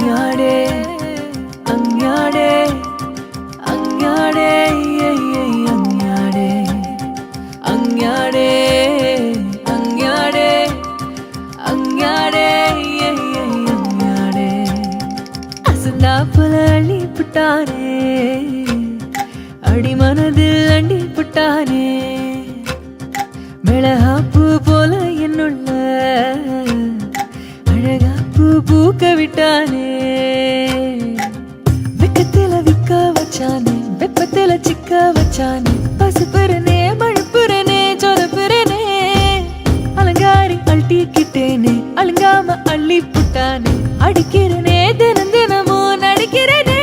അങ്ങാടേ അങ്ങാടേ അങ്ങാടേ അങ്ങാടേ അങ്ങാടേ അങ്ങാടേ അങ്ങാടേ അങ്ങാടേ അസലാപ്പുല അള്ളിപ്പുട്ടാനേ அடிமனதில் அண்டி புட்டானே மிளகாப்பூ போல என்னுள்ள அழகாப்பூ பூக்க விட்டானே வெக்கத்தில விக்க வச்சானே வெப்பத்தில சிக்க வச்சானே பசுப்புறனே மழுப்புறனே சொதப்புறனே அலங்காரி அள்ளிக்கிட்டேனே அலங்காம அள்ளி புட்டானே அடிக்கிறனே தினம் தினமும் நடிக்கிறனே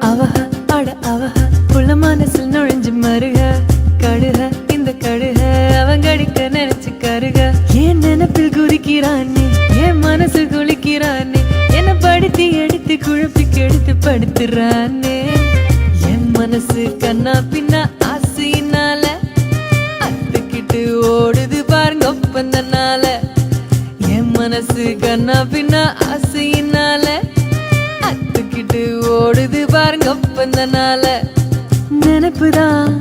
அவஹ அட அவஹ புள்ள மனசில் நுழைஞ்சு மருக கடுக இந்த கடுக அவங்கடிக்க நினைச்சு கருக என் நினைப்பில் குதிக்கிறானே என் மனசு குளிக்கிறானே என்ன படுத்தி எடுத்து குழப்பி கெடுத்து படுத்துறானே என் மனசு கண்ணா பின்னா ஆசையினால அத்துக்கிட்டு ஓடுது பாருங்க ஒப்பந்தனால என் மனசு கண்ணா பின்னா ஆசையினால அத்துக்கிட்டு ஓடுது பாருங்க ஒப்பந்தனால நினைப்புதான்